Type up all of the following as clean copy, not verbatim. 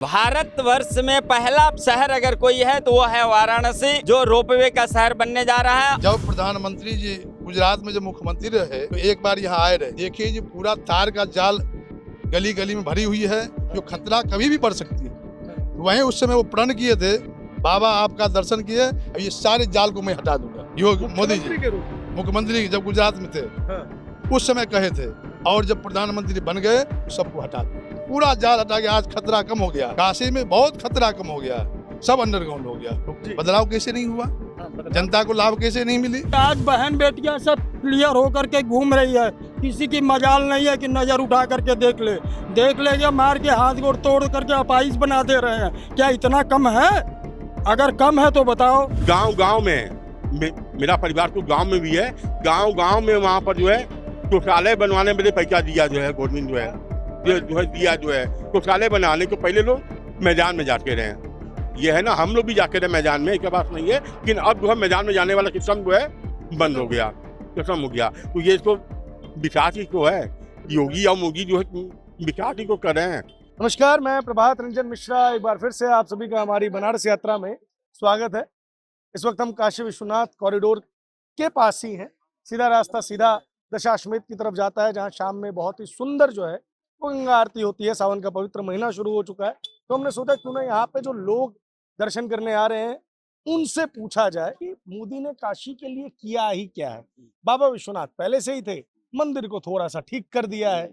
भारतवर्ष में पहला शहर अगर कोई है तो वो है वाराणसी, जो रोपवे का शहर बनने जा रहा है। जब प्रधानमंत्री जी गुजरात में जब मुख्यमंत्री रहे तो एक बार यहाँ आए रहे। देखिए ये पूरा तार का जाल गली गली में भरी हुई है, जो खतरा कभी भी बढ़ सकती है। वहीं उस समय वो प्रण किए थे, बाबा आपका दर्शन किए, अब ये सारे जाल को मैं हटा दूंगा। ये मोदी जी मुख्यमंत्री जब गुजरात में थे उस समय कहे थे, और जब प्रधानमंत्री बन गए सबको हटा दिया, पूरा जाल हटा के आज खतरा कम हो गया। काशी में बहुत खतरा कम हो गया, सब अंडरग्राउंड हो गया। बदलाव कैसे नहीं हुआ, जनता को लाभ कैसे नहीं मिली। आज बहन बेटियां सब क्लियर होकर के घूम रही है, किसी की मजाल नहीं है कि नजर उठा करके देख ले या मार के हाथ गोड़ तोड़ करके अपाइज बना दे रहे हैं। क्या इतना कम है? अगर कम है तो बताओ। गांव में मेरा परिवार तो गांव में भी है, गांव में वहाँ पर जो है शौचालय बनवाने में पैसा दिया जो है गवर्नमेंट जो है दिया जो है शौचालय बनाने को पहले लोग मैदान में जाते रहे। ये है ना, हम लोग भी जाते रहे मैदान में, एक बात नहीं है, लेकिन अब जो है मैदान में जाने वाला सिस्टम जो है बंद हो गया, खत्म हो गया। तो ये तो विकास ही तो है, योगी और मोदी जो है विकास ही को कर रहे हैं। नमस्कार, मैं प्रभात रंजन मिश्रा, एक बार फिर से आप सभी का हमारी बनारस यात्रा में स्वागत है। इस वक्त हम काशी विश्वनाथ कॉरिडोर के पास ही हैं। सीधा रास्ता सीधा दशाश्वमेध की तरफ जाता है, जहां शाम में बहुत ही सुंदर जो है वो गंगा आरती होती है। सावन का पवित्र महीना शुरू हो चुका है, तो हमने सोचा क्यों ना यहाँ पे जो लोग दर्शन करने आ रहे हैं उनसे पूछा जाए कि मोदी ने काशी के लिए किया ही क्या है। बाबा विश्वनाथ पहले से ही थे, मंदिर को थोड़ा सा ठीक कर दिया है।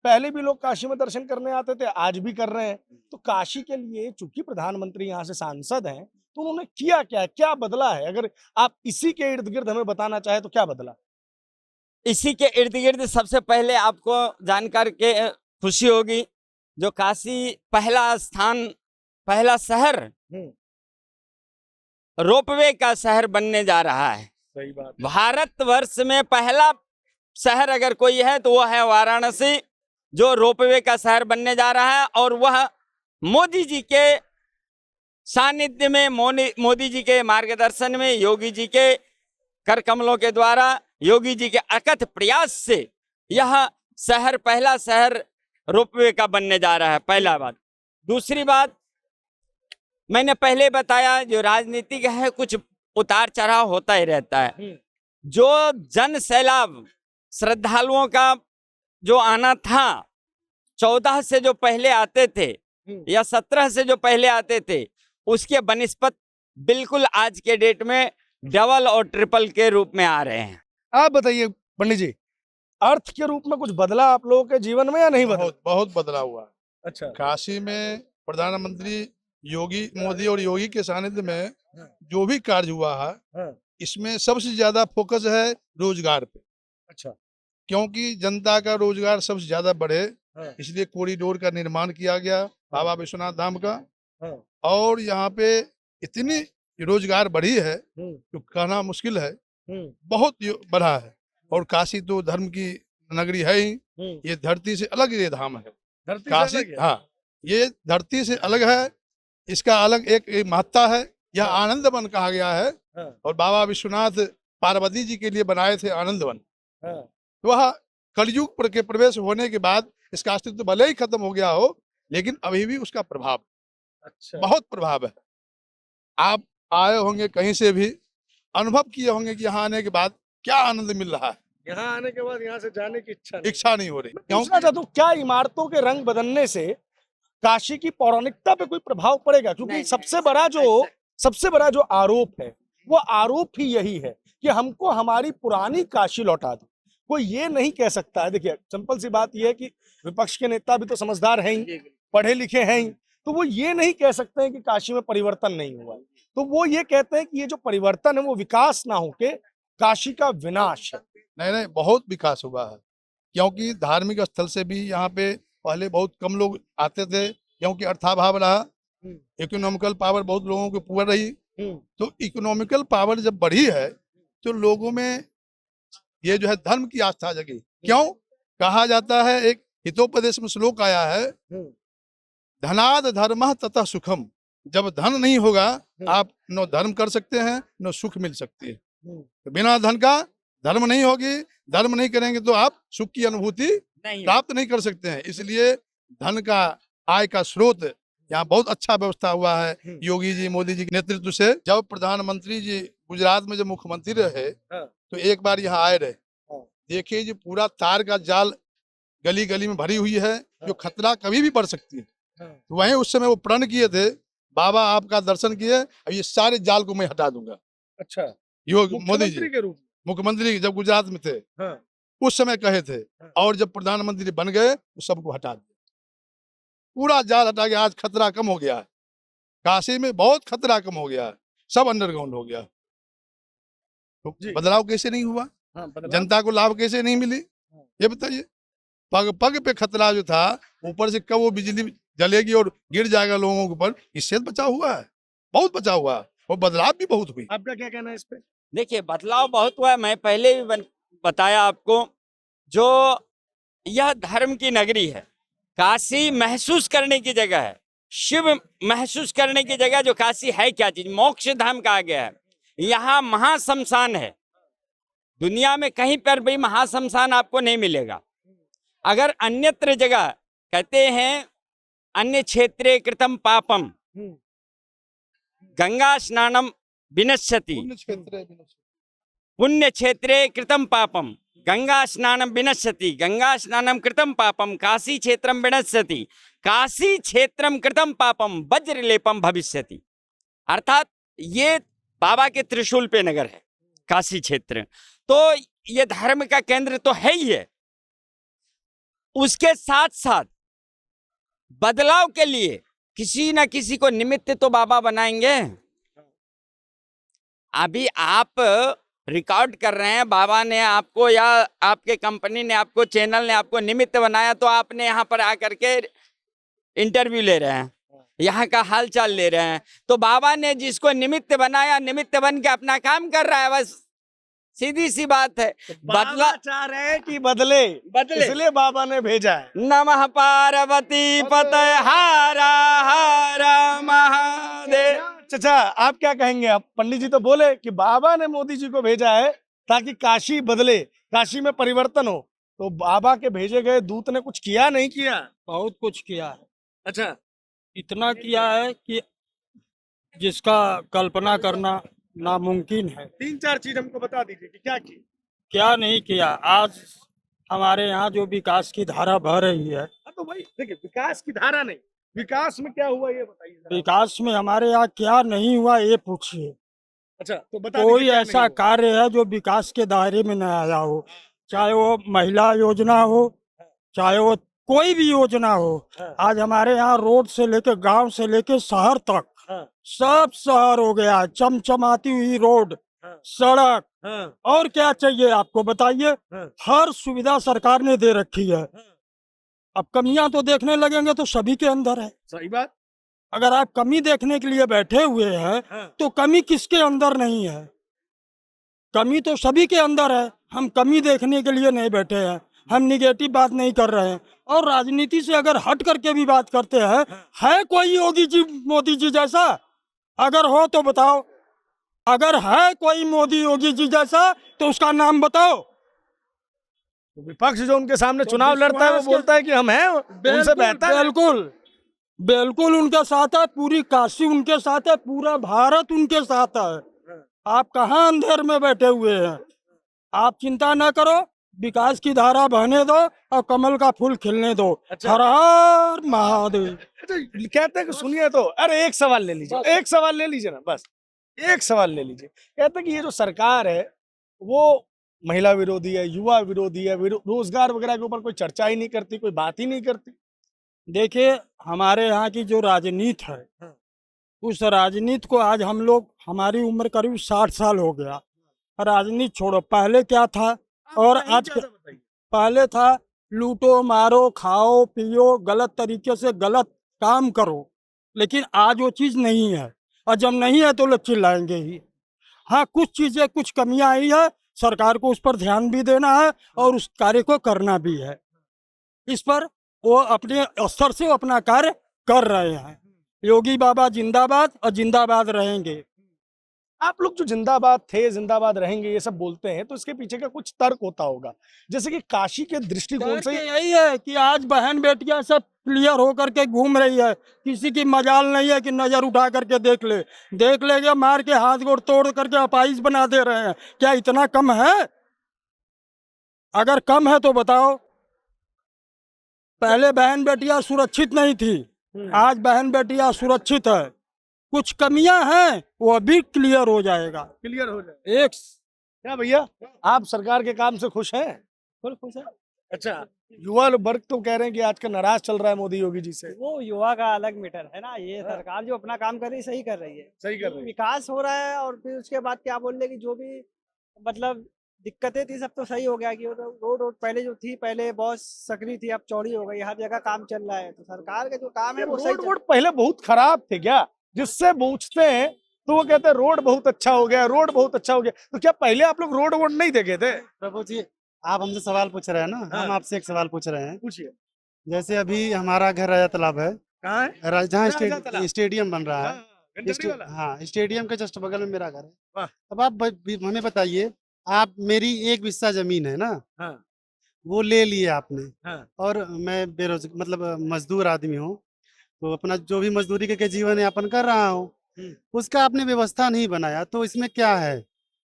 पहले भी लोग काशी में दर्शन करने आते थे, आज भी कर रहे हैं। तो काशी के लिए चूंकि प्रधानमंत्री यहाँ से सांसद हैं, तो उन्होंने किया क्या बदला है? अगर आप इसी के इर्द गिर्द हमें बताना चाहे तो क्या बदला? इसी के इर्द गिर्द सबसे पहले आपको जानकर के खुशी होगी, जो काशी पहला स्थान, पहला शहर रोपवे का शहर बनने जा रहा है। सही बात। भारतवर्ष में पहला शहर अगर कोई है तो वो है वाराणसी, जो रोपवे का शहर बनने जा रहा है। और वह मोदी जी के सानिध्य में, मोदी जी के मार्गदर्शन में, योगी जी के कर कमलों के द्वारा, योगी जी के अकथ प्रयास से यह शहर, पहला शहर रोपवे का बनने जा रहा है। पहला बात। दूसरी बात, मैंने पहले बताया, जो राजनीतिक है कुछ उतार चढ़ाव होता ही रहता है। जो जन सैलाब श्रद्धालुओं का जो आना था, 14 से जो पहले आते थे या 17 से जो पहले आते थे, उसके बनिस्पत बिल्कुल आज के डेट में डबल और ट्रिपल के रूप में आ रहे हैं। आप बताइए पंडित जी, अर्थ के रूप में कुछ बदला आप लोगों के जीवन में या नहीं बदला? बहुत बदलाव हुआ। अच्छा। काशी में प्रधानमंत्री योगी मोदी और योगी के सानिध्य में जो भी कार्य हुआ है, इसमें सबसे ज्यादा फोकस है रोजगार पे। अच्छा। क्योंकि जनता का रोजगार सबसे ज्यादा बढ़े, इसलिए कॉरिडोर का निर्माण किया गया बाबा विश्वनाथ धाम का। और यहाँ पे इतनी रोजगार बढ़ी है जो कहना मुश्किल है, बहुत बढ़ा है। और काशी तो धर्म की नगरी है ही, ये धरती से अलग ये धाम है काशी। हाँ, ये धरती से अलग है, इसका अलग एक महत्ता है। यह आनंद वन कहा गया है, और बाबा विश्वनाथ पार्वती जी के लिए बनाए थे आनंद वन। वह कलयुग के प्रवेश होने के बाद इसका अस्तित्व भले ही खत्म हो गया हो, लेकिन अभी भी उसका प्रभाव, अच्छा, बहुत प्रभाव है। आप आए होंगे कहीं से भी, अनुभव किए होंगे कि यहाँ आने के बाद क्या आनंद मिल रहा है। यहाँ आने के बाद यहाँ से जाने की इच्छा नहीं हो रही। पूछना चाहता हूँ, क्या इमारतों के रंग बदलने से काशी की पौराणिकता पे कोई प्रभाव पड़ेगा? क्योंकि सबसे बड़ा जो आरोप है, वो आरोप ही यही है कि हमको हमारी पुरानी काशी लौटा दो। कोई ये नहीं कह सकता है। देखिए, सिंपल सी बात यह है कि विपक्ष के नेता भी तो समझदार हैं ही, पढ़े लिखे हैं ही, तो वो ये नहीं कह सकते हैं कि काशी में परिवर्तन नहीं हुआ। तो वो ये कहते हैं कि ये जो परिवर्तन है वो विकास ना होके काशी का विनाश है। नहीं, बहुत विकास हुआ है। क्योंकि धार्मिक स्थल से भी यहाँ पे पहले बहुत कम लोग आते थे, क्योंकि अर्थाभाव रहा, इकोनॉमिकल पावर बहुत लोगों को पुअर रही। तो इकोनॉमिकल पावर जब बढ़ी है तो लोगों में ये जो है धर्म की आस्था जगी। क्यों कहा जाता है, एक हितोपदेश में श्लोक आया है, धनाद धर्मः ततः सुखम। जब धन नहीं होगा, आप न धर्म कर सकते हैं न सुख मिल सकती है। तो बिना धन का धर्म नहीं होगी, धर्म नहीं करेंगे तो आप सुख की अनुभूति प्राप्त नहीं कर सकते हैं। इसलिए धन का, आय का स्रोत यहाँ बहुत अच्छा व्यवस्था हुआ है योगी जी मोदी जी के नेतृत्व से। जब प्रधानमंत्री जी गुजरात में जब मुख्यमंत्री रहे तो एक बार यहाँ आए रहे, देखिए जी पूरा तार का जाल गली गली में भरी हुई है, जो खतरा कभी भी पड़ सकती है। तो वहीं उस समय वो प्रण किए थे, बाबा आपका दर्शन किए, अब ये सारे जाल को मैं हटा दूंगा। अच्छा, योगी मोदी जी के रूप मुख्यमंत्री जब गुजरात में थे उस समय कहे थे, और जब प्रधानमंत्री बन गए तो सबको हटा दिया, पूरा जाल हटा के आज खतरा कम हो गया है। काशी में बहुत खतरा कम हो गया है, सब अंडरग्राउंड हो गया। तो बदलाव कैसे नहीं हुआ? जनता को लाभ कैसे नहीं मिली? ये बताइए। पग पग पे खतरा जो था, ऊपर से कब वो बिजली जलेगी और गिर जाएगा लोगों के ऊपर, इससे बचाव हुआ है, बहुत बचाव हुआ, और बदलाव भी बहुत हुई। आपका क्या कहना है इस पे? देखिए बदलाव बहुत हुआ है। मैं पहले भी बताया आपको, जो यह धर्म की नगरी है, काशी महसूस करने की जगह है, शिव महसूस करने की जगह। जो काशी है क्या चीज? मोक्ष धाम कहा गया है। यहाँ महाशमशान है, दुनिया में कहीं पर भी महाशमशान आपको नहीं मिलेगा। अगर अन्यत्र जगह कहते हैं अन्य क्षेत्रे कृतम पापम गंगा स्नानम विनश्यति, पुण्य क्षेत्रे कृतम पापम गंगा स्नानम विनश्यति, गंगा स्नानम कृतम पापम काशी क्षेत्रम विनश्यति, काशी क्षेत्रम कृतम पापम वज्रलेपम भविष्यति। अर्थात ये बाबा के त्रिशूल पे नगर है काशी क्षेत्र, तो ये धर्म का केंद्र तो है ही है। उसके साथ साथ बदलाव के लिए किसी न किसी को निमित्त तो बाबा बनाएंगे। अभी आप रिकॉर्ड कर रहे हैं, बाबा ने आपको या आपके कंपनी ने आपको, चैनल ने आपको निमित्त बनाया, तो आपने यहाँ पर आकर के इंटरव्यू ले रहे हैं, यहाँ का हालचाल ले रहे हैं। तो बाबा ने जिसको निमित्त बनाया, निमित्त बन के अपना काम कर रहा है, बस सीधी सी बात है। बदला चाह रहे हैं कि बदले, इसलिए बाबा ने भेजा है। नमः पार्वती पतये हारा हारा महादेव। चाचा आप क्या कहेंगे? आप पंडित जी तो बोले कि बाबा ने मोदी जी को भेजा है ताकि काशी बदले, काशी में परिवर्तन हो, तो बाबा के भेजे गए दूत ने कुछ किया नहीं किया? बहुत कुछ किया है। अच्छा, इतना किया है कि जिसका कल्पना करना नामुमकिन है। 3-4 चीज हमको बता दीजिए कि क्या की। क्या नहीं किया। आज हमारे यहाँ जो विकास की धारा बह रही है, तो भाई देखिए, विकास की धारा नहीं, विकास में क्या हुआ ये बताइए जरा। विकास में हमारे यहाँ क्या नहीं हुआ ये पूछिए। अच्छा, तो बता कोई दीजिए क्या ऐसा नहीं हुआ। कार्य है जो विकास के दायरे में न आया हो, चाहे वो महिला योजना हो, चाहे वो कोई भी योजना हो। आज हमारे यहाँ रोड से लेके, गांव से लेके शहर तक सब शहर हो गया है, चमचमाती हुई रोड, सड़क, और क्या चाहिए आपको बताइए। हर सुविधा सरकार ने दे रखी है। अब कमियां तो देखने लगेंगे तो सभी के अंदर है। सही बात। अगर आप कमी देखने के लिए बैठे हुए हैं तो कमी किसके अंदर नहीं है? कमी तो सभी के अंदर है। हम कमी देखने के लिए नहीं बैठे हैं, हम निगेटिव बात नहीं कर रहे हैं। और राजनीति से अगर हट करके भी बात करते हैं, है कोई योगी जी मोदी जी जैसा? अगर हो तो बताओ। अगर है कोई मोदी योगी जी जैसा तो उसका नाम बताओ। तो विपक्ष जो उनके सामने चुनाव लड़ता है वो बोलता है कि हम हैं उनसे बेहतर। बिल्कुल बिल्कुल उनके साथ है, पूरी काशी उनके साथ है, पूरा भारत उनके साथ है। आप कहाँ अंधेर में बैठे हुए हैं? आप चिंता न करो, विकास की धारा बहने दो और कमल का फूल खिलने दो। हर हर महादेव। कहते हैं कि सुनिए तो, अरे एक सवाल ले लीजिए, एक सवाल ले लीजिए ना, बस एक सवाल ले लीजिए। कहते हैं कि ये जो सरकार है वो महिला विरोधी है, युवा विरोधी है, रोजगार वगैरह के ऊपर कोई चर्चा ही नहीं करती, कोई बात ही नहीं करती। देखिए हमारे यहाँ की जो राजनीति है, उस राजनीति को आज हम लोग, हमारी उम्र करीब 60 साल हो गया। राजनीति छोड़ो, पहले क्या था और आज पहले था लूटो मारो खाओ पियो, गलत तरीके से गलत काम करो। लेकिन आज वो चीज़ नहीं है, और जब नहीं है तो लोग चिल्लाएंगे ही। हाँ, कुछ चीज़ें, कुछ कमियां आई है, सरकार को उस पर ध्यान भी देना है और उस कार्य को करना भी है। इस पर वो अपने स्तर से अपना कार्य कर रहे हैं। योगी बाबा जिंदाबाद और जिंदाबाद रहेंगे। आप लोग जो जिंदाबाद थे, जिंदाबाद रहेंगे, ये सब बोलते हैं, तो इसके पीछे का कुछ तर्क होता होगा। जैसे कि काशी के दृष्टिकोण से यही है कि आज बहन बेटियां सब क्लियर होकर के घूम रही है। किसी की मजाल नहीं है कि नजर उठा करके देख लेगा, मार के हाथ गोड़ तोड़ करके अपाहिज बना दे रहे हैं। क्या इतना कम है? अगर कम है तो बताओ। पहले बहन बेटियां सुरक्षित नहीं थी, आज बहन बेटियां सुरक्षित है। कुछ कमियां हैं वो भी क्लियर हो जाएगा। क्लियर हो जाए। एक क्या भैया, आप सरकार के काम से खुश हैं? बिल्कुल खुश है। अच्छा, युवा वर्ग तो कह रहे हैं कि आजकल नाराज चल रहा है मोदी योगी जी से। वो युवा का अलग मैटर है ना, ये सरकार जो अपना काम कर रही है सही कर रही है। सही कर रहे हैं। विकास हो रहा है और फिर उसके बाद क्या बोल रहे कि जो भी मतलब दिक्कतें थी सब तो सही हो गया कि रोड पहले जो थी, पहले बहुत सकरी थी, अब चौड़ी हो गई, हर जगह काम चल रहा है। तो सरकार का जो काम है वो सही रोड पहले बहुत खराब थे क्या? जिससे पूछते हैं तो वो कहते हैं रोड बहुत अच्छा हो गया, रोड बहुत अच्छा हो गया। तो क्या पहले आप लोग रोड वोड नहीं देखे थे? प्रभु जी, आप हमसे सवाल पूछ रहे हैं ना, हम आपसे एक सवाल पूछ रहे हैं। पूछिए। जैसे अभी हमारा घर राजा तालाब है, कहाँ है? जहाँ राजा तालाब। स्टेडियम बन रहा है, घंटाड़ी वाला? हाँ, स्टेडियम के जस्ट बगल में मेरा घर है। वाह। अब आप हमें बताइए, आप मेरी एक बिस्सा जमीन है ना, हाँ। वो ले लिए आपने, हाँ। और मैं बेरोजगार मतलब मजदूर आदमी हूँ, तो अपना जो भी मजदूरी करके जीवन यापन कर रहा हूँ, उसका आपने व्यवस्था नहीं बनाया, तो इसमें क्या है?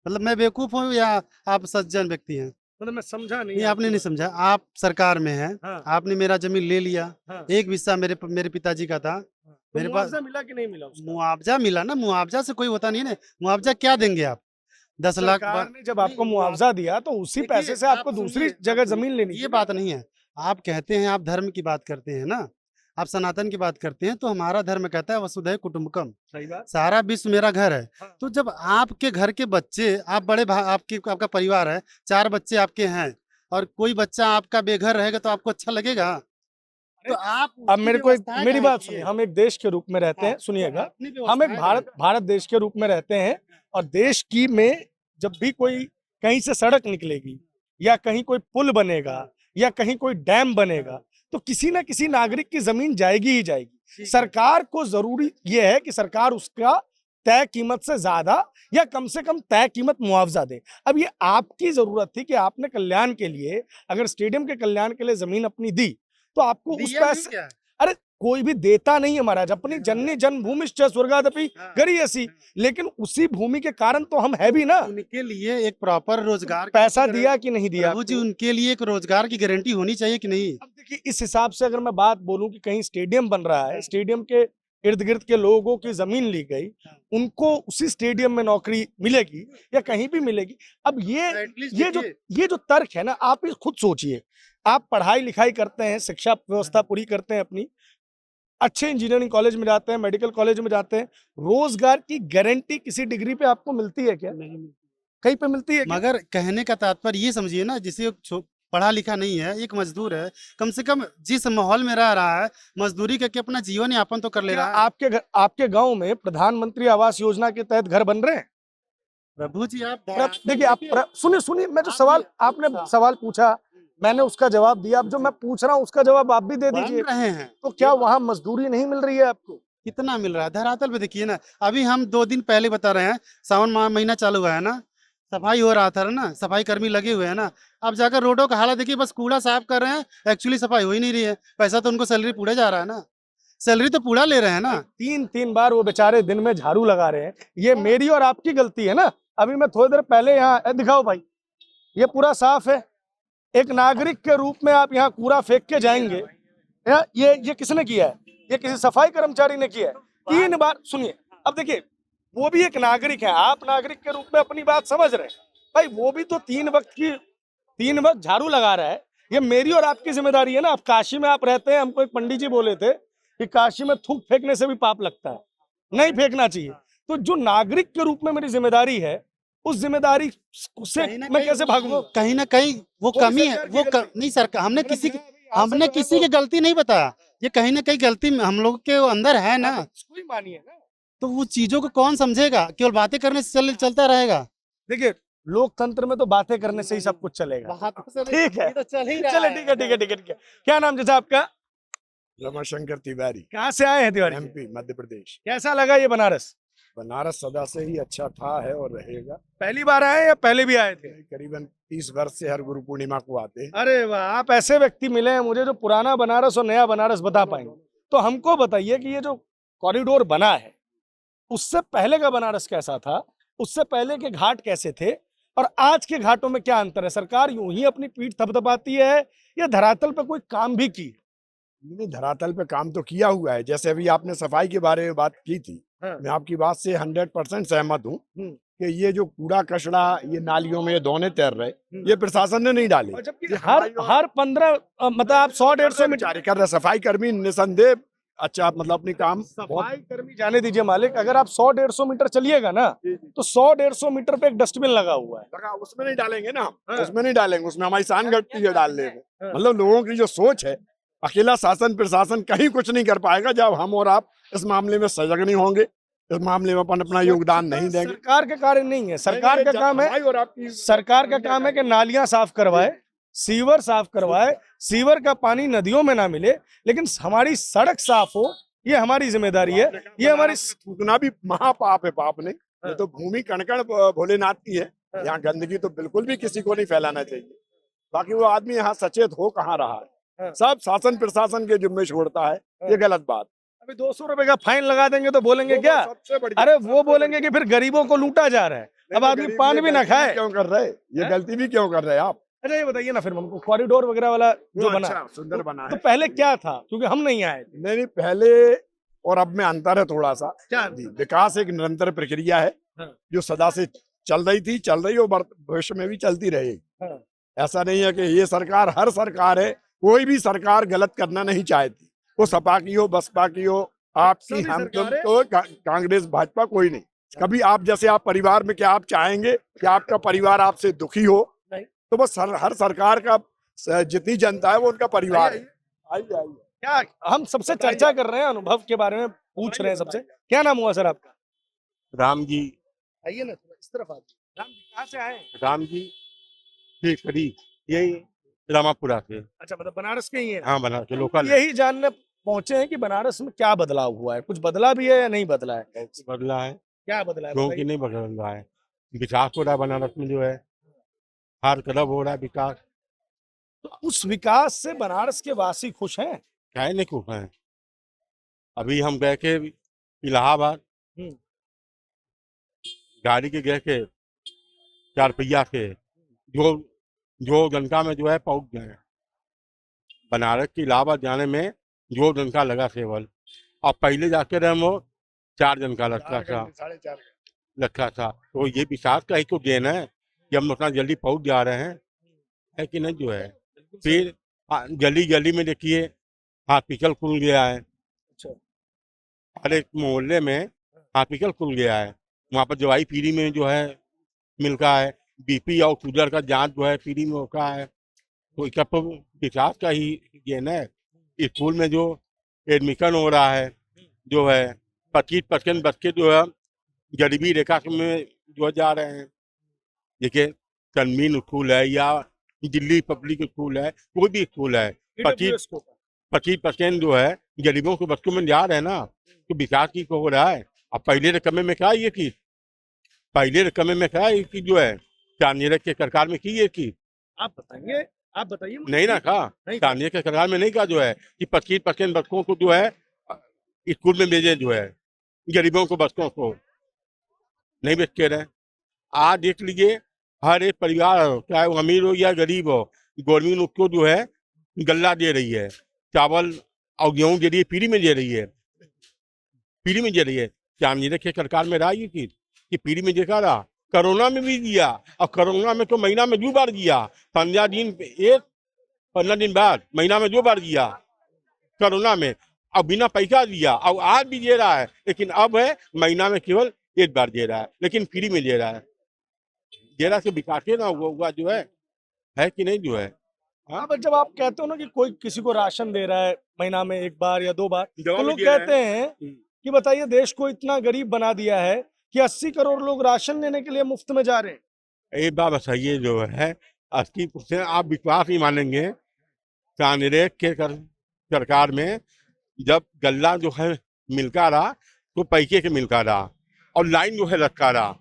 मतलब मैं बेवकूफ हूँ या आप सज्जन व्यक्ति हैं? मतलब मैं समझा नहीं। नहीं, आपने नहीं समझा। आप सरकार में हैं, हाँ। आपने मेरा जमीन ले लिया, हाँ। एक हिस्सा मेरे पिताजी का था, तो मेरे पास मुआवजा मिला कि नहीं मिला उसका? मुआवजा मिला ना, मुआवजा से कोई होता नहीं है ना। मुआवजा क्या देंगे आप? 10 लाख सरकार ने जब आपको मुआवजा दिया तो उसी देखिए, पैसे से आपको आप दूसरी सुनिए, जगह आप सुनिए, जमीन लेनी ये थी। बात नहीं है। आप कहते हैं, आप धर्म की बात करते हैं ना, आप सनातन की बात करते हैं, तो हमारा धर्म कहता है वसुधैव कुटुंबकम, सही बात। सारा विश्व मेरा घर है। हाँ। तो जब आपके घर के बच्चे, आप बड़े आपका परिवार है, 4 बच्चे आपके हैं, और कोई बच्चा आपका बेघर रहेगा तो आपको अच्छा लगेगा? तो आप अब उसकी मेरे को व्यवस्थाएं मेरी कहाँ बात की सुनिए, है? हम एक देश के रूप में रहते हैं, हाँ, सुनिएगा। अपनी हम एक व्यवस्थाएं भारत देश के रूप में रहते हैं, और देश की में जब भी कोई कहीं से सड़क निकलेगी, या कहीं कोई पुल बनेगा, या कहीं कोई डैम बनेगा, तो किसी ना किसी नागरिक की जमीन जाएगी ही जाएगी। सरकार को जरूरी ये है कि सरकार उसका तय कीमत से ज्यादा या कम से कम तय कीमत मुआवजा दे। अब ये आपकी जरूरत थी कि आपने कल्याण के लिए, अगर स्टेडियम के कल्याण के लिए जमीन अपनी दी, तो आपको उस दिया भी पैसे, क्या? अरे कोई भी देता नहीं है महाराज, अपनी जननी जन्मभूमिश्च स्वर्गादपि गरीयसी, लेकिन उसी भूमि के कारण तो हम है भी ना। उनके लिए एक प्रॉपर रोजगार की पैसा गारंटी- दिया कि नहीं दिया प्रभु जी, आपको? उनके लिए एक रोजगार की गारंटी होनी चाहिए कि नहीं? अब देखिए, इस हिसाब से अगर मैं बात बोलूं कि कहीं स्टेडियम बन रहा है, स्टेडियम के इर्द गिर्द के लोगों की जमीन ली गई, उनको उसी स्टेडियम में नौकरी मिलेगी या कहीं भी मिलेगी। अब ये जो तर्क है ना, आप ही खुद सोचिए। आप पढ़ाई लिखाई करते हैं, शिक्षा व्यवस्था पूरी करते हैं अपनी, अच्छे इंजीनियरिंग कॉलेज में जाते हैं, मेडिकल कॉलेज में जाते हैं, रोजगार की गारंटी किसी डिग्री पे आपको मिलती है क्या? नहीं। कहीं पे मिलती है क्या? मगर कहने का तात्पर्य ये समझिए ना, जिसे पढ़ा लिखा नहीं है, एक मजदूर है, कम से कम जिस माहौल में रह रहा है, मजदूरी करके अपना जीवन यापन तो कर ले क्या रहा है। आपके गांव में प्रधानमंत्री आवास योजना के तहत घर बन रहे हैं? प्रभु जी, आप देखिए, आप सुनिए, मैं जो सवाल आपने सवाल पूछा, मैंने उसका जवाब दिया। अब जो मैं पूछ रहा हूँ उसका जवाब आप भी दे बन दीजिए। रहे हैं। तो क्या वहाँ मजदूरी नहीं मिल रही है आपको? कितना मिल रहा है धरातल पे? देखिए ना, अभी हम 2 दिन पहले बता रहे हैं, सावन महीना चालू हुआ है ना, सफाई हो रहा था ना, सफाई कर्मी लगे हुए हैं ना। अब जाकर रोडों का हालत देखिए, बस कूड़ा साफ कर रहे हैं, एक्चुअली सफाई हो ही नहीं रही है। पैसा तो उनको सैलरी पूरा जा रहा है ना, सैलरी तो पूरा ले रहे हैं ना। 3 बार वो बेचारे दिन में झाड़ू लगा रहे हैं। ये मेरी और आपकी गलती है ना। अभी मैं थोड़ी देर पहले यहाँ दिखाओ भाई, ये पूरा साफ है। एक नागरिक के रूप में आप यहाँ कूड़ा फेंक के जाएंगे, ये किसने किया है? ये किसी सफाई कर्मचारी ने किया है। 3 बार सुनिए, अब देखिए, वो भी एक नागरिक है, आप नागरिक के रूप में अपनी बात समझ रहे हैं भाई, वो भी तो 3 वक्त झाड़ू लगा रहा है। ये मेरी और आपकी जिम्मेदारी है ना। अब काशी में आप रहते हैं, हमको एक पंडित जी बोले थे कि काशी में थूक फेंकने से भी पाप लगता है, नहीं फेंकना चाहिए। तो जो नागरिक के रूप में मेरी जिम्मेदारी है, उस जिम्मेदारी से मैं कैसे भागूं? कहीं ना कहीं वो कमी है, नहीं सर, हमने किसी की गलती नहीं बताया, ये कहीं ना कहीं गलती हम लोग के अंदर है ना। कोई मानिए ना, तो वो चीजों को कौन समझेगा? केवल बातें करने से चलता रहेगा? देखिए, लोकतंत्र में तो बातें करने से ही सब कुछ चलेगा। ठीक है, चले, ठीक है। क्या नाम जैसा आपका? रमाशंकर तिवारी, कहाँ से आए हैं तिवारी? एमपी, मध्य प्रदेश। कैसा लगा ये बनारस? बनारस सदा से ही अच्छा था, है और रहेगा। पहली बार आए या पहले भी आए थे? करीबन 30 वर्ष से हर गुरु पूर्णिमा को आते हैं। अरे वाह, आप ऐसे व्यक्ति मिले हैं मुझे जो पुराना बनारस और नया बनारस बता पाएंगे। तो हमको बताइए कि ये जो कॉरिडोर बना है उससे पहले का बनारस कैसा था, उससे पहले के घाट कैसे थे और आज के घाटों में क्या अंतर है? सरकार यूं ही अपनी पीठ थपथपाती है या धरातल पर कोई काम भी की? नहीं, धरातल पे काम तो किया हुआ है। जैसे अभी आपने सफाई के बारे में बात की थी, हाँ। मैं आपकी बात से 100% सहमत हूँ हम्म। कि ये जो कूड़ा कचरा ये नालियों में दौने तैर रहे, ये प्रशासन ने नहीं डाले। और जबकि ये हर हमारी हर 15 मतलब आप 100-150 मीटर जारी कर रहे हैं। सफाई कर्मी निसंदेह अच्छा मतलब अपनी काम सफाई कर्मी जाने दीजिए मालिक, अगर आप 100-150 मीटर चलिएगा ना तो 100-150 मीटर पे एक डस्टबिन लगा हुआ है। लगा, उसमें नहीं डालेंगे ना, हाँ। उसमें नहीं डालेंगे, उसमें हमारी शान घटती है डालने में। हाँ। मतलब लोगों की जो सोच है, अकेला शासन प्रशासन कहीं कुछ नहीं कर पाएगा जब हम और आप इस मामले में सजग नहीं होंगे, इस मामले में अपन अपना योगदान नहीं देंगे। सरकार का कार्य नहीं है, सरकार का काम है, हमारी और आपकी सरकार का काम है कि नालियां साफ करवाए, सीवर साफ करवाए, सीवर का पानी नदियों में ना मिले, लेकिन हमारी सड़क साफ हो, ये हमारी जिम्मेदारी है। ये हमारी थूकना भी महापाप है, पाप नहीं। ये तो भूमि कण कण भोलेनाथ की है। यहाँ गंदगी तो बिल्कुल भी किसी को नहीं फैलाना चाहिए। बाकी वो आदमी यहाँ सचेत हो कहाँ रहा है, सब शासन प्रशासन के जिम्मे छोड़ता है, ये गलत बात। अभी 200 रुपए का फाइन लगा देंगे तो बोलेंगे वो क्या? सबसे बड़ी अरे वो बोलेंगे कि फिर गरीबों को लूटा जा रहा है, अब आदमी गरीब पान ये भी ना गलती खाए। क्यों कर रहे? ये हैं? गलती भी क्यों कर रहे हैं आप? अच्छा ये बताइए ना फिर हमको, कॉरिडोर वगैरह वाला जो बना अच्छा, सुंदर बना तो है। पहले क्या था? क्योंकि हम नहीं आए थे। नहीं, पहले और अब में अंतर है थोड़ा सा। क्या? जी, विकास एक निरंतर प्रक्रिया है हाँ। जो सदा से चल रही थी, चल रही और भविष्य में भी चलती रहेगी। हाँ। ऐसा नहीं है कि ये सरकार हर सरकार है, कोई भी सरकार गलत करना नहीं चाहती, वो सपा की हो, बसपा की हो, आपकी, सभी हम तुम सरकारें- तो कांग्रेस भाजपा कोई नहीं। कभी आप जैसे आप परिवार में क्या आप चाहेंगे कि आपका परिवार आपसे दुखी हो? नहीं। तो बस हर सरकार का जितनी जनता है वो उनका परिवार है। आइए आइए। क्या हम सबसे चर्चा कर रहे हैं, अनुभव के बारे में पूछ रहे हैं सबसे। क्या नाम हुआ सर आपका? राम जी, आइए ना थोड़ा इस तरफ आइए। राम जी कहाँ से आए? राम जी के करीब यही रामापुरा से। अच्छा मतलब बनारस के ही हैं। हाँ, बना के लोकल है। यही जानने पहुंचे हैं कि बनारस में क्या बदलाव हुआ है, कुछ बदला भी है या नहीं बदला है? बदला है क्या बदला है क्योंकि बताइए। नहीं बदल रहा है। विकास हो रहा है बनारस में, जो है हर तरफ हो रहा है विकास। तो उस विकास से बनारस के वासी खुश हैं? क्या नहीं खुश है। अभी हम गए के इलाहाबाद, हम्म। गाड़ी के गए के 4 पहिया से, जो जनता में जो है पहुंच गए। बनारस के इलाहाबाद जाने में जो जनता लगा केवल, और पहले जाके रहे वो 4 जन का लगता था। 4.5 तो ये विकास का ही तो देन है कि हम उतना जल्दी पहुंच जा रहे हैं, है कि नहीं जो है। फिर गली गली में देखिए हॉस्पिटल खुल गया है। हर एक मोहल्ले में हॉस्पिटल खुल गया है। वहाँ पर दवाई फ्री में जो है मिलता है। बीपी और शुगर का जांच जो है फ्री में होता है। तो इसका तो विकास का ही देन है। स्कूल में जो एडमिशन हो रहा है, जो है 25% बच्चे जो है गरीबी रेखा में जो जा रहे हैं। देखिए तनवीन स्कूल है या दिल्ली पब्लिक स्कूल है, कोई भी स्कूल है, 25% जो है गरीबों के बच्चों में जा रहे हैं ना, तो विकास की हो रहा है। अब पहले रकमे में क्या ये की, पहले रकमे में क्या ये की जो है चांदीर के सरकार में की ये की आप बताइए, आप बताइए मुझे। नहीं ना कहा। नहीं। चांदीर के सरकार में नहीं कहा जो है कि 25% बच्चों को जो है स्कूल में भेजे, जो है गरीबों को बच्चों को नहीं भेज के रहे। आज देख लीजिए हर एक परिवार हो, चाहे वो अमीर हो या गरीब हो, गवर्नमेंट उसको जो है गल्ला दे रही है, चावल और गेहूँ दे रही है, फ्री में दे रही है, फ्री में दे रही है। चांदीर के सरकार में रहा ये चीज कि फ्री में देखा रहा। कोरोना में भी दिया, और कोरोना में तो महीना में 2 बार दिया, 15 दिन 15 दिन बाद महीना में 2 बार दिया कोरोना में, अब बिना पैसा दिया। अब आज भी दे रहा है, लेकिन अब है महीना में केवल 1 बार दे रहा है, लेकिन फ्री में दे रहा है। दे रहा से विकास ना हुआ जो है कि नहीं जो है। हाँ बट जब आप कहते हो ना कि कोई किसी को राशन दे रहा है महीना में 1 बार या 2 बार, दवा तो भी लोग दे रहे कहते हैं कि बताइए देश को इतना गरीब बना दिया है कि 80 करोड़ लोग राशन लेने के लिए मुफ्त में जा रहे हैं। एक बात बताइए जो है 80% आप विश्वास नहीं मानेंगे। कांग्रेस के सरकार में जब गल्ला जो है मिलता रहा तो पैसे के मिलता रहा, और लाइन जो है लटका रहा,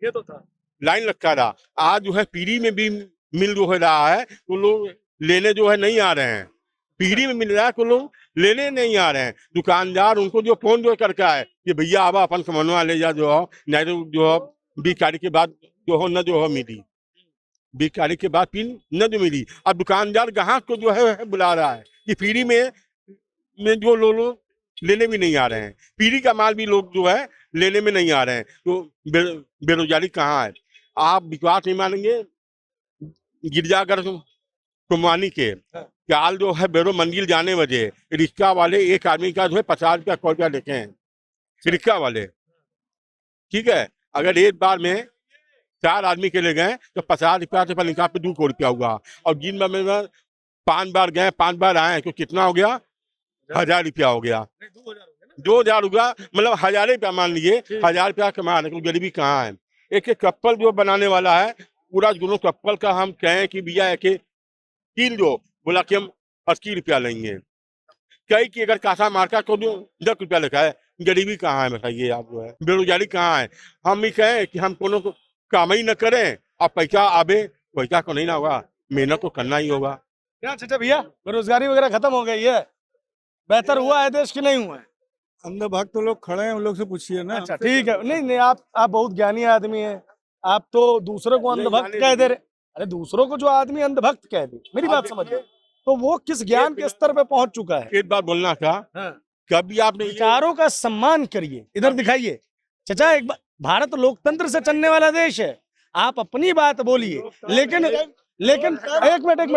ये तो था। लाइन लटका रहा। आज जो है पीढ़ी में भी मिल जो है रहा है, तो लोग लेने जो है नहीं आ रहे हैं। पीढ़ी में मिल रहा है तो लोग लेने नहीं आ रहे हैं। दुकानदार उनको जो फोन जो करके आए कि भैया आवा अपन समनवा ले जा, जो हो नहीं तो जो हो 20 तारीख के बाद जो हो न जो हो मिली, 20 तारीख के बाद फिर न जो मिली। अब दुकानदार ग्राहक को जो है बुला रहा है कि पीढ़ी में जो लोग लेने भी नहीं आ रहे हैं। पीढ़ी का माल भी लोग जो है लेने में नहीं आ रहे हैं। तो बेरोजगारी कहाँ है? आप विश्वास नहीं मानेंगे, गिरजाघर कुमानी के काल जो है बेरो मंदिर जाने बजे रिक्शा वाले एक आदमी का जो है 50 रुपया 100 रुपया लेते हैं, रिक्शा वाले। ठीक है, अगर एक बार में 4 आदमी के ले गए तो 50 रुपया से निकाल पे 200 रुपया हुआ। और दिन में 5 बार गए 5 बार आए तो कितना हो गया? 1000 रुपया हो गया, 2000 होगा, मतलब 1000 रुपया मान लीजिए। 1000 रुपया कमा रहे, गरीबी कहाँ है? एक कप्पल जो बनाने वाला है पूरा दोनों कप्पल का हम कहें कि भैया एक कील जो बोला कि हम 80 रुपया लेंगे, कई की अगर कासा मार्का को जो 10 रुपया लिखा है। गरीबी कहाँ है बताइए आप? जो है बेरोजगारी कहाँ है? हम भी कहें कि हम कोनो को काम ही न करें और पैसा आवे, पैसा को नहीं ना होगा, मेहनत तो करना ही होगा। क्या चाचा भैया, बेरोजगारी वगैरह खत्म हो गई है? बेहतर हुआ है देश कि नहीं हुआ है? अंधभक्त तो लोग खड़े हैं, उन लोग से पूछिए ना। अच्छा ठीक है, नहीं नहीं, आप बहुत ज्ञानी आदमी हैं, आप तो दूसरों को अंधभक्त कह दे रहे। अरे दूसरों को जो आदमी अंधभक्त कह दे, मेरी बात समझिए, तो वो किस ज्ञान के स्तर पे पहुंच चुका है? एक बार बोलना था, कभी आपने विचारों का सम्मान करिए, इधर दिखाइए। चाचा एक बार, भारत लोकतंत्र से चलने वाला देश है, आप अपनी बात बोलिए, लेकिन एक मिनट,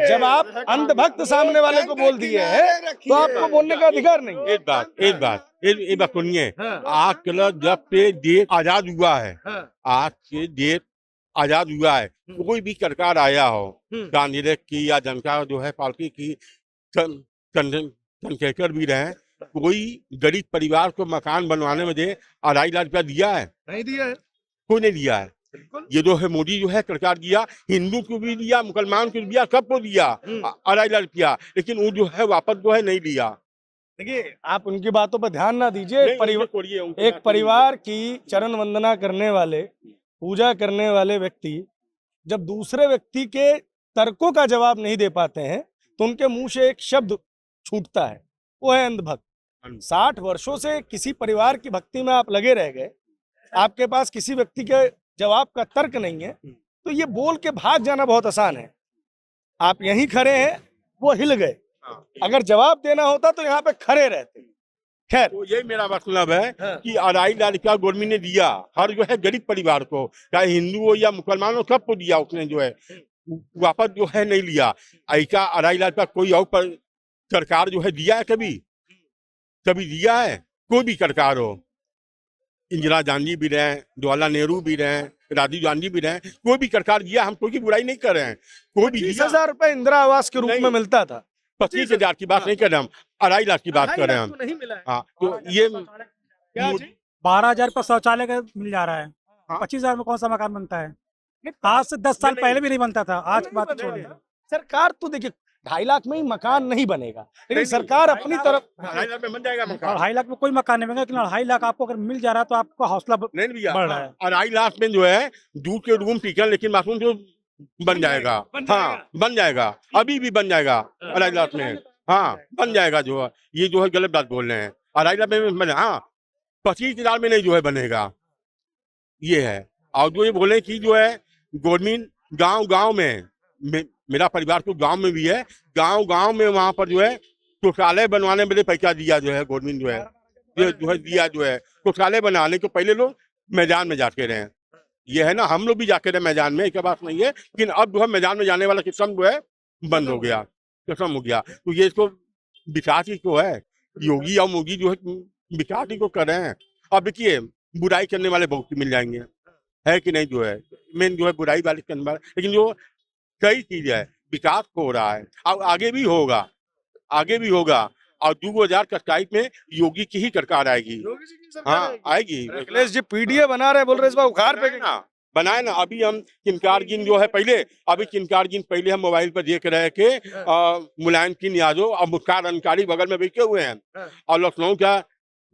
जब आप अंधभक्त सामने वाले को बोल दिए हैं तो आपको बोलने का अधिकार नहीं। एक बात सुनिए। आज के जब से देश आजाद हुआ है, आज से देश आजाद हुआ है, कोई भी सरकार आया हो, कांग्रेस की या जनता जो है पार्टी की, चंद्रशेखर भी रहे, कोई गरीब परिवार को मकान बनवाने में 2.5 लाख रुपया दिया है? नहीं दिया है, कोई नहीं दिया है। ये जो है मोदी जो है सरकार दिया, हिंदू को भी दिया, मुसलमान को भी दिया, सबको दिया 2.5 लाख रुपया, लेकिन वो जो है वापस जो है नहीं दिया। देखिए आप उनकी बातों पर ध्यान ना दीजिए। एक परिवार की चरण वंदना करने वाले, पूजा करने वाले व्यक्ति जब दूसरे व्यक्ति के तर्कों का जवाब नहीं दे पाते हैं तो उनके मुंह से एक शब्द छूटता है, वो है अंधभक्त। 60 वर्षों से किसी परिवार की भक्ति में आप लगे रह गए, आपके पास किसी व्यक्ति के जवाब का तर्क नहीं है, तो ये बोल के भाग जाना बहुत आसान है। आप यहीं खड़े हैं, वो हिल गए, अगर जवाब देना होता तो यहाँ पे खड़े रहते। खैर, तो यही मेरा मतलब है कि 2.5 लाख रुपया गवर्नमेंट ने दिया हर जो है गरीब परिवार को, चाहे हिंदू हो या मुसलमान हो, सबको दिया। उसने जो है वापस जो है नहीं लिया। ऐसा 2.5 लाख रुपया कोई और सरकार जो है दिया है? कभी दिया है? कोई भी सरकार हो, इंदिरा गांधी भी रहे, जवाहरलाल नेहरू भी रहे, राजीव गांधी भी रहे, कोई भी सरकार दिया, हम कोई की बुराई नहीं कर रहे हैं। कोई भी 20,000 रुपए इंदिरा आवास के रूप में मिलता था। 25,000 की बात नहीं कर रहे हम, 2.5 लाख की बात कर रहे हैं हम। नहीं मिला है। हाँ, तो ये 12,000 का शौचालय का मिल जा रहा है, 25,000 में कौन सा मकान बनता है? आज से 10 साल पहले भी नहीं बनता था। आज की बात छोड़िए, सरकार तो देखिए 2.5 लाख में ही मकान नहीं बनेगा, लेकिन सरकार अपनी तरफ 2.5 लाख में बन जाएगा मकान। 2.5 लाख में कोई मकान नहीं बनेगा, लेकिन 2.5 लाख आपको अगर मिल जा रहा है तो आपका हौसला नहीं भैया, बढ़ रहा है। 2.5 लाख में जो है दूध के रूम किचन लेकिन बाथरूम जो बन जाएगा। हाँ, बन जाएगा, अभी भी बन जाएगा 2.5 लाख में। हाँ, बन जाएगा। जो है ये जो है गलत बात बोल रहे हैं। 2.5 लाख में बने, हाँ 25,000 में नहीं जो है बनेगा, ये है। और जो ये बोले कि जो है गवर्नमेंट गांव में, मेरा परिवार तो गांव में भी है, गांव में वहां पर जो है शौचालय बनवाने में पैसा दिया जो है गवर्नमेंट जो है दिया जो है शौचालय बनाने को। पहले लोग मैदान में जाके रहे, ये है ना, हम लोग भी जाके रहे मैदान में, एक बात नहीं है, लेकिन अब जो है मैदान में जाने वाला सिस्टम जो है बंद हो गया, खत्म हो गया। तो ये इसको विकास ही को है, योगी और मोदी जो है विकास ही को कर रहे हैं। अब देखिए बुराई करने वाले बहुत मिल जाएंगे, है कि नहीं? जो है मेन जो है बुराई वाले करने वाले, लेकिन जो कई चीज है विकास हो रहा है और आगे भी होगा और 2027 में योगी की ही सरकार आएगी। हाँ आएगी। अखिलेश जी पीडीए बना रहे, बोल रहे इस बार उखाड़ पे ना बनाए ना। अभी हम किनकारगिन जो है पहले हम मोबाइल पर देख रहे थे, मुलायम सिंह यादव और मुख्तार अंसारी बगल में बैठे हुए हैं, और लखनऊ का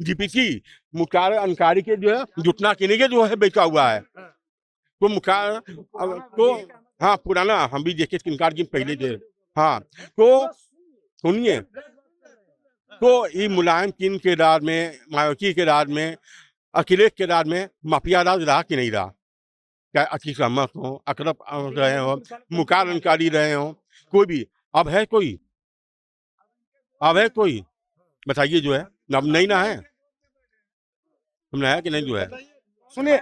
जीपीसी मुख्तार अंसारी के जो है जुटना किने के जो है बेचा हुआ है। तो मुख्तार तो हाँ पुराना हम भी देखे किनकार जी पहले थे। हाँ तो सुनिए, तो ये मुलायम किन के राज में, मायावती के राज में, अखिलेश के राज में माफिया राज रहा कि नहीं रहा? चाहे अतीक अहमद हो, अकरब रहे हो, मुख्तार अंसारी रहे हो, कोई भी अब है कोई? अब है कोई? बताइए जो है, अब नहीं ना है, तुमने है कि नहीं जो है? सुनिए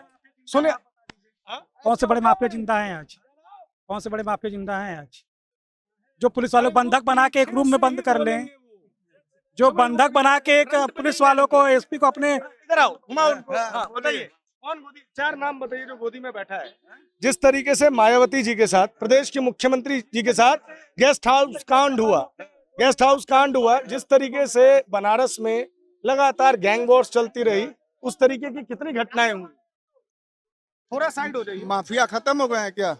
सुनिए, कौन से बड़े माफिया जिंदा हैं आज? कौन से बड़े माफिया जिंदा हैं आज? जो पुलिस वालों को बंधक बना के एक रूम में बंद कर लें, जो बंधक बना के एक पुलिस वालों को, एसपी को अपने इधर आओ, घुमाओ उनको। हाँ, बताइए कौन गोदी, 4 नाम बताइए जो गोदी में बैठा है। जिस तरीके से मायावती जी के साथ, प्रदेश के मुख्यमंत्री जी के साथ गेस्ट हाउस कांड हुआ, जिस तरीके से बनारस में लगातार गैंग वॉर्स चलती रही, उस तरीके की कितनी घटनाएं हुई? थोड़ा साइड हो जाइए। माफिया खत्म हो गए हैं क्या?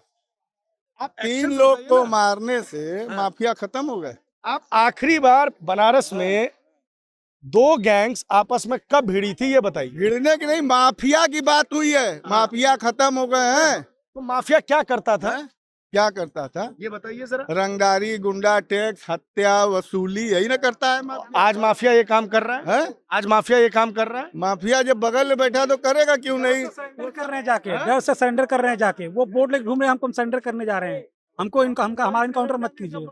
आप 3 लोग को मारने से माफिया खत्म हो गए? आप आखिरी बार बनारस में 2 गैंग्स आपस में कब भिड़ी थी, ये बताइए। भिड़ने की नहीं, माफिया की बात हुई है। माफिया खत्म हो गए हैं। तो माफिया क्या करता था, क्या करता था? ये बताइए जरा। रंगदारी, गुंडा, टैक्स, हत्या, वसूली, यही ना करता है माफिया। आज माफिया ये काम कर रहा है, हैं? आज माफिया ये काम कर रहा है। माफिया जब बगल में बैठा तो करेगा क्यों नहीं? कर रहे हैं जाके, डर से सरेंडर कर रहे हैं जाके, वो बोर्ड लेके घूम रहे हैं, हमको सरेंडर करने जा रहे हैं, हमको इनका हमारा इनकाउंटर मत कीजिए।